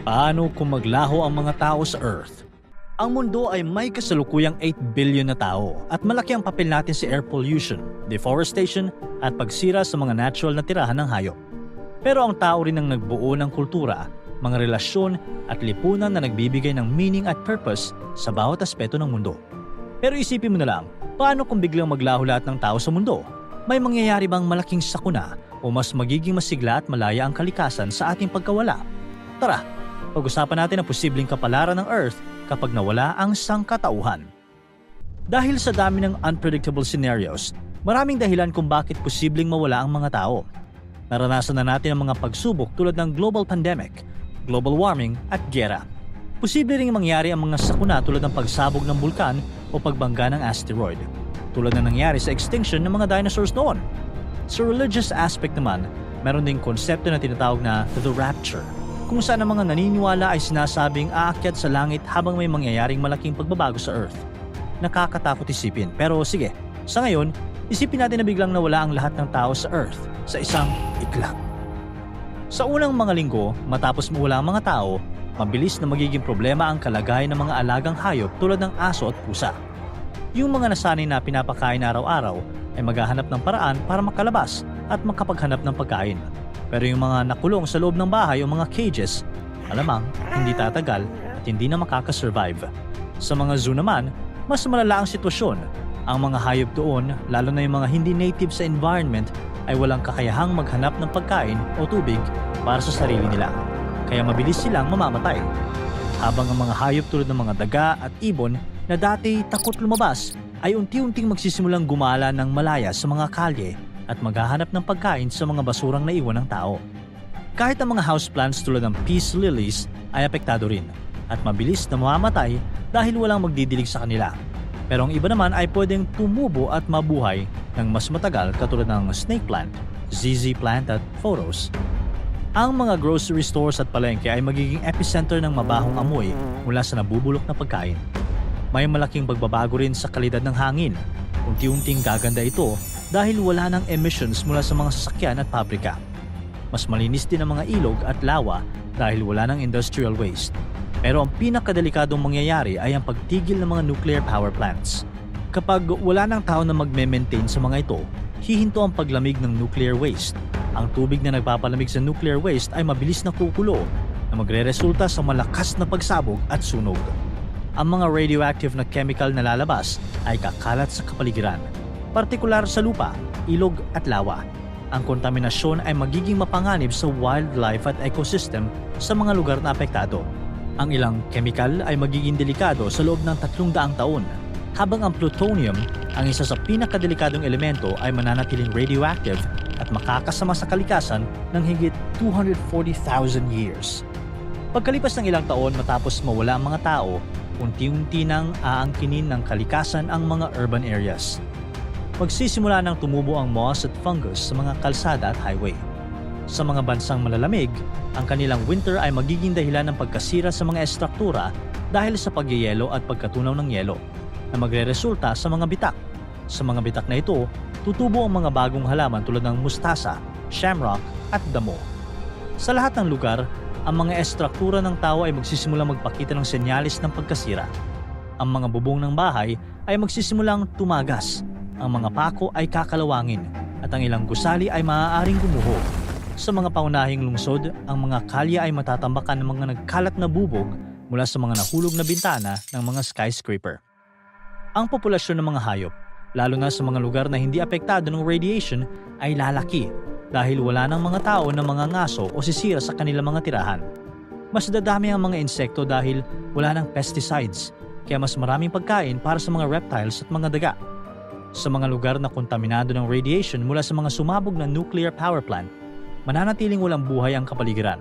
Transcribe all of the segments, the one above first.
Paano kung maglaho ang mga tao sa Earth? Ang mundo ay may kasalukuyang 8 billion na tao at malaki ang papel natin sa air pollution, deforestation at pagsira sa mga natural na tirahan ng hayop. Pero ang tao rin ang nagbuo ng kultura, mga relasyon at lipunan na nagbibigay ng meaning at purpose sa bawat aspeto ng mundo. Pero isipin mo na lang, paano kung biglang maglaho lahat ng tao sa mundo? May mangyayari bang malaking sakuna o mas magiging masigla at malaya ang kalikasan sa ating pagkawala? Tara, pag-usapan natin ang posibleng kapalaran ng Earth kapag nawala ang sangkatauhan. Dahil sa dami ng unpredictable scenarios, maraming dahilan kung bakit posibleng mawala ang mga tao. Naranasan na natin ang mga pagsubok tulad ng global pandemic, global warming at giyera. Posible ring mangyari ang mga sakuna tulad ng pagsabog ng bulkan o pagbangga ng asteroid, tulad na nangyari sa extinction ng mga dinosaurs noon. Sa religious aspect naman, meron ding konsepto na tinatawag na the rapture, kung saan ang mga naniniwala ay sinasabing aakyat sa langit habang may mangyayaring malaking pagbabago sa Earth. Nakakatakot isipin, pero sige, sa ngayon, isipin natin na biglang nawala ang lahat ng tao sa Earth sa isang iglap. Sa unang mga linggo, matapos mawala ang mga tao, mabilis na magiging problema ang kalagayan ng mga alagang hayop tulad ng aso at pusa. Yung mga nasanay na pinapakain araw-araw ay maghahanap ng paraan para makalabas at makapaghanap ng pagkain. Pero yung mga nakulong sa loob ng bahay o mga cages, alamang hindi tatagal at hindi na makakasurvive. Sa mga zoo naman, mas malala ang sitwasyon. Ang mga hayop doon, lalo na yung mga hindi native sa environment, ay walang kakayahang maghanap ng pagkain o tubig para sa sarili nila. Kaya mabilis silang mamamatay. Habang ang mga hayop tulad ng mga daga at ibon na dati takot lumabas, ay unti-unting magsisimulang gumala ng malaya sa mga kalye at maghahanap ng pagkain sa mga basurang naiwan ng tao. Kahit ang mga houseplants tulad ng peace lilies ay apektado rin at mabilis na mamamatay dahil walang magdidilig sa kanila. Pero ang iba naman ay pwedeng tumubo at mabuhay ng mas matagal katulad ng snake plant, ZZ plant at photos. Ang mga grocery stores at palengke ay magiging epicenter ng mabahong amoy mula sa nabubulok na pagkain. May malaking pagbabago rin sa kalidad ng hangin. Unti-unting gaganda ito dahil wala ng emissions mula sa mga sasakyan at pabrika. Mas malinis din ang mga ilog at lawa dahil wala ng industrial waste. Pero ang pinakadelikadong mangyayari ay ang pagtigil ng mga nuclear power plants. Kapag wala ng tao na magme-maintain sa mga ito, hihinto ang paglamig ng nuclear waste. Ang tubig na nagpapalamig sa nuclear waste ay mabilis na kukulo na magre-resulta sa malakas na pagsabog at sunog. Ang mga radioactive na chemical na lalabas ay kakalat sa kapaligiran, partikular sa lupa, ilog at lawa. Ang kontaminasyon ay magiging mapanganib sa wildlife at ecosystem sa mga lugar na apektado. Ang ilang chemical ay magiging delikado sa loob ng 300 taon, habang ang plutonium, ang isa sa pinakadelikadong elemento, ay mananatiling radioactive at makakasama sa kalikasan ng higit 240,000 years. Pagkalipas ng ilang taon matapos mawala ang mga tao, unti-unti nang aangkinin ng kalikasan ang mga urban areas. Magsisimula nang tumubo ang moss at fungus sa mga kalsada at highway. Sa mga bansang malalamig, ang kanilang winter ay magiging dahilan ng pagkasira sa mga estruktura dahil sa pagyeyelo at pagkatunaw ng yelo, na magre-resulta sa mga bitak. Sa mga bitak na ito, tutubo ang mga bagong halaman tulad ng mustasa, shamrock at damo. Sa lahat ng lugar, ang mga estruktura ng tao ay magsisimulang magpakita ng senyalis ng pagkasira. Ang mga bubong ng bahay ay magsisimulang tumagas, ang mga pako ay kakalawangin, at ang ilang gusali ay maaaring gumuho. Sa mga paunahing lungsod, ang mga kalye ay matatambakan ng mga nagkalat na bubog mula sa mga nahulog na bintana ng mga skyscraper. Ang populasyon ng mga hayop, lalo na sa mga lugar na hindi apektado ng radiation, ay lalaki dahil wala ng mga tao na mga ngaso o sisira sa kanilang mga tirahan. Mas dadami ang mga insekto dahil wala ng pesticides, kaya mas maraming pagkain para sa mga reptiles at mga daga. Sa mga lugar na kontaminado ng radiation mula sa mga sumabog na nuclear power plant, mananatiling walang buhay ang kapaligiran.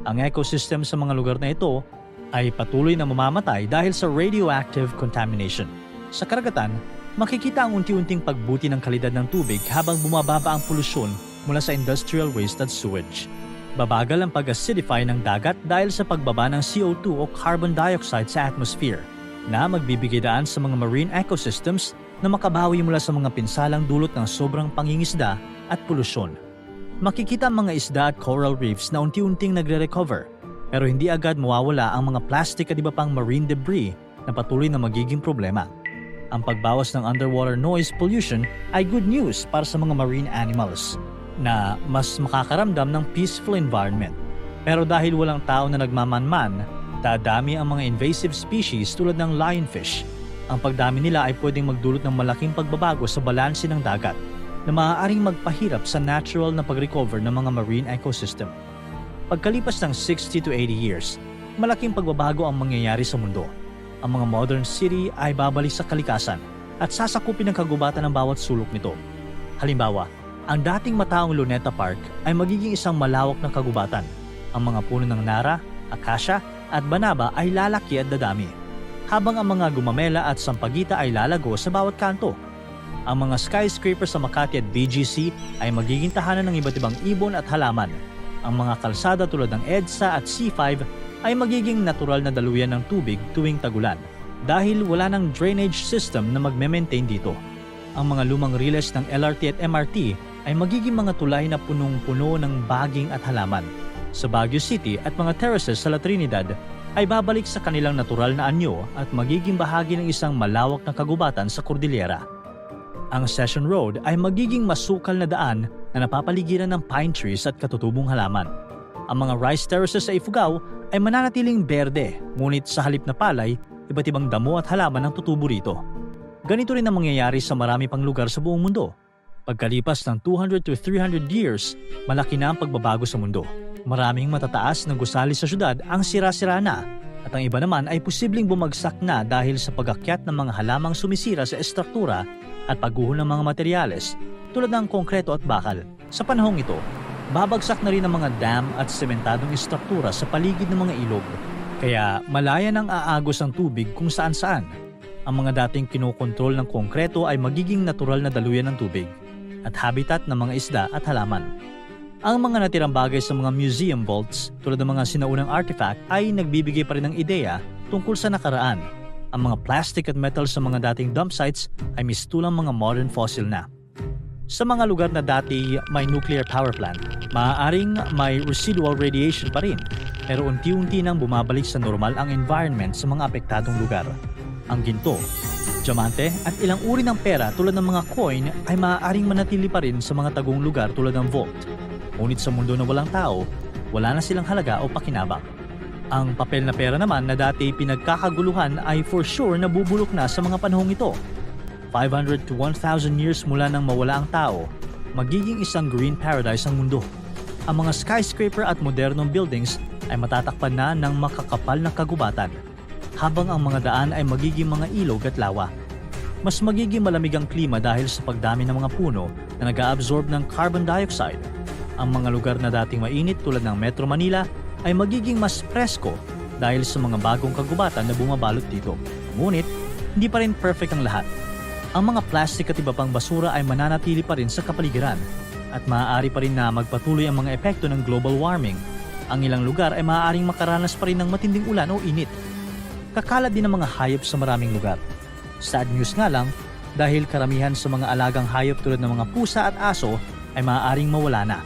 Ang ecosystem sa mga lugar na ito ay patuloy na mamamatay dahil sa radioactive contamination. Sa karagatan, makikita ang unti-unting pagbuti ng kalidad ng tubig habang bumababa ang polusyon mula sa industrial waste at sewage. Babagal ang pag-acidify ng dagat dahil sa pagbaba ng CO2 o carbon dioxide sa atmosphere, na magbibigay daan sa mga marine ecosystems na makabawi mula sa mga pinsalang dulot ng sobrang pangingisda at polusyon. Makikita ang mga isda at coral reefs na unti-unting nagre-recover, Pero hindi agad mawawala ang mga plastic at iba pang marine debris na patuloy na magiging problema. Ang pagbawas ng underwater noise pollution ay good news para sa mga marine animals na mas makakaramdam ng peaceful environment. Pero dahil walang tao na nagmamanman, dadami ang mga invasive species tulad ng lionfish. Ang pagdami nila ay pwedeng magdulot ng malaking pagbabago sa balanse ng dagat na maaaring magpahirap sa natural na pag-recover ng mga marine ecosystem. Pagkalipas ng 60 to 80 years, malaking pagbabago ang mangyayari sa mundo. Ang mga modern city ay babalik sa kalikasan at sasakupin ng kagubatan ng bawat sulok nito. Halimbawa, ang dating mataong Luneta Park ay magiging isang malawak na kagubatan. Ang mga puno ng Nara, Acacia at Banaba ay lalaki at dadami, habang ang mga Gumamela at Sampaguita ay lalago sa bawat kanto. Ang mga skyscraper sa Makati at BGC ay magiging tahanan ng iba't ibang ibon at halaman. Ang mga kalsada tulad ng EDSA at C5 ay magiging natural na daluyan ng tubig tuwing tagulan dahil wala ng drainage system na magme-maintain dito. Ang mga lumang riles ng LRT at MRT ay magiging mga tulay na punong-puno ng baging at halaman. Sa Baguio City at mga terraces sa La Trinidad ay babalik sa kanilang natural na anyo at magiging bahagi ng isang malawak na kagubatan sa Cordillera. Ang Session Road ay magiging masukal na daan na napapaligiran ng pine trees at katutubong halaman. Ang mga rice terraces sa Ifugao ay mananatiling berde, ngunit sa halip na palay, iba't ibang damo at halaman ang tutubo rito. Ganito rin ang mangyayari sa marami pang lugar sa buong mundo. Pagkalipas ng 200 to 300 years, malaki na ang pagbabago sa mundo. Maraming matataas na gusali sa syudad ang sira-sira na, at ang iba naman ay posibleng bumagsak na dahil sa pag-akyat ng mga halamang sumisira sa estruktura at pagguho ng mga materyales tulad ng konkreto at bakal. Sa panahong ito, babagsak na rin ang mga dam at sementadong estruktura sa paligid ng mga ilog. Kaya malaya nang aagos ang tubig kung saan-saan. Ang mga dating kinokontrol ng konkreto ay magiging natural na daluyan ng tubig at habitat ng mga isda at halaman. Ang mga natirang bagay sa mga museum vaults tulad ng mga sinaunang artifact ay nagbibigay pa rin ng ideya tungkol sa nakaraan. Ang mga plastic at metal sa mga dating dump sites ay mistulang mga modern fossil na. Sa mga lugar na dati may nuclear power plant, maaaring may residual radiation pa rin, pero unti-unti nang bumabalik sa normal ang environment sa mga apektadong lugar. Ang ginto, diamante at ilang uri ng pera tulad ng mga coin ay maaaring manatili pa rin sa mga tagong lugar tulad ng vault. Ngunit sa mundo na walang tao, wala na silang halaga o pakinabang. Ang papel na pera naman na dati pinagkakaguluhan ay for sure nabubulok na sa mga panahong ito. 500 to 1,000 years mula nang mawala ang tao, magiging isang green paradise ang mundo. Ang mga skyscraper at modernong buildings ay matatakpan na ng makakapal na kagubatan, habang ang mga daan ay magiging mga ilog at lawa. Mas magiging malamig ang klima dahil sa pagdami ng mga puno na nag-a-absorb ng carbon dioxide. Ang mga lugar na dating mainit tulad ng Metro Manila ay magiging mas presko dahil sa mga bagong kagubatan na bumabalot dito. Ngunit, hindi pa rin perfect ang lahat. Ang mga plastic at iba pang basura ay mananatili pa rin sa kapaligiran at maaari pa rin na magpatuloy ang mga epekto ng global warming. Ang ilang lugar ay maaaring makaranas pa rin ng matinding ulan o init. Kakalat din ang mga hayop sa maraming lugar. Sad news nga lang, dahil karamihan sa mga alagang hayop tulad ng mga pusa at aso ay maaaring mawala na.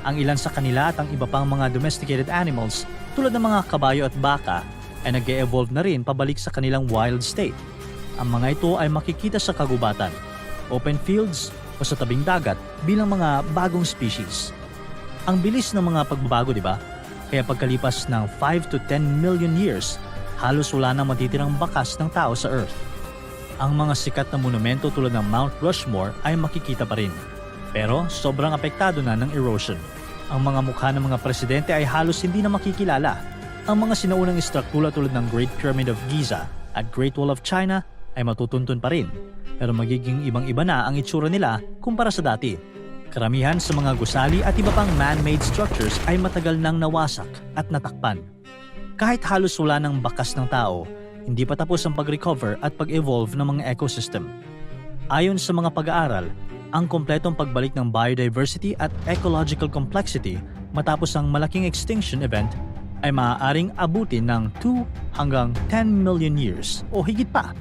Ang ilan sa kanila at ang iba pang mga domesticated animals tulad ng mga kabayo at baka ay nag-e-evolve na rin pabalik sa kanilang wild state. Ang mga ito ay makikita sa kagubatan, open fields o sa tabing dagat bilang mga bagong species. Ang bilis ng mga pagbabago, di ba? Kaya pagkalipas ng 5 to 10 million years, halos wala nang matitirang bakas ng tao sa Earth. Ang mga sikat na monumento tulad ng Mount Rushmore ay makikita pa rin. Pero sobrang apektado na ng erosion. Ang mga mukha ng mga presidente ay halos hindi na makikilala. Ang mga sinaunang istruktura tulad ng Great Pyramid of Giza at Great Wall of China ay matutuntun pa rin. Pero magiging ibang-iba na ang itsura nila kumpara sa dati. Karamihan sa mga gusali at iba pang man-made structures ay matagal nang nawasak at natakpan. Kahit halos wala ng bakas ng tao, hindi pa tapos ang pag-recover at pag-evolve ng mga ecosystem. Ayon sa mga pag-aaral, ang kompletong pagbalik ng biodiversity at ecological complexity matapos ang malaking extinction event ay maaaring abutin ng 2 hanggang 10 million years o higit pa.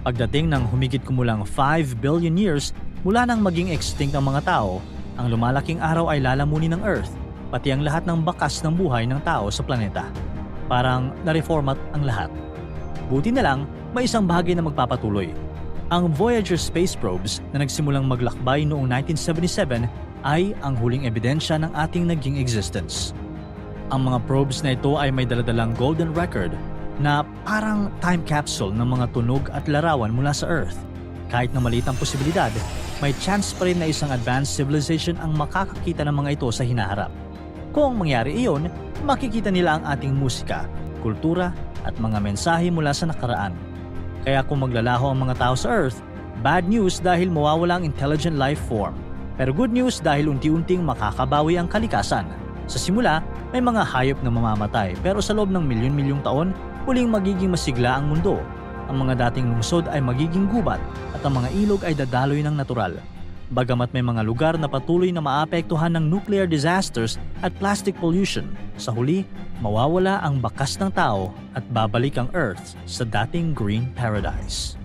Pagdating ng humigit kumulang 5 billion years mula nang maging extinct ang mga tao, ang lumalaking araw ay lalamunin ng Earth pati ang lahat ng bakas ng buhay ng tao sa planeta. Parang na-reformat ang lahat. Buti na lang, may isang bagay na magpapatuloy. Ang Voyager space probes na nagsimulang maglakbay noong 1977 ay ang huling ebidensya ng ating naging existence. Ang mga probes na ito ay may daladalang golden record na parang time capsule ng mga tunog at larawan mula sa Earth. Kahit na maliit ang posibilidad, may chance pa rin na isang advanced civilization ang makakakita ng mga ito sa hinaharap. Kung mangyari iyon, makikita nila ang ating musika, kultura at mga mensahe mula sa nakaraan. Kaya kung maglalaho ang mga tao sa Earth, bad news dahil mawawala ang intelligent life form. Pero good news dahil unti-unting makakabawi ang kalikasan. Sa simula, may mga hayop na mamamatay pero sa loob ng milyon-milyong taon, muling magiging masigla ang mundo. Ang mga dating lungsod ay magiging gubat at ang mga ilog ay dadaloy ng natural. Bagamat may mga lugar na patuloy na maapektuhan ng nuclear disasters at plastic pollution, sa huli, mawawala ang bakas ng tao at babalik ang Earth sa dating green paradise.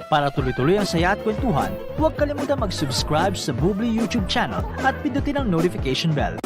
Para tuloy-tuloy ang saya at kwentuhan, huwag kalimutan mag-subscribe sa Bubbly YouTube channel at pindutin ang notification bell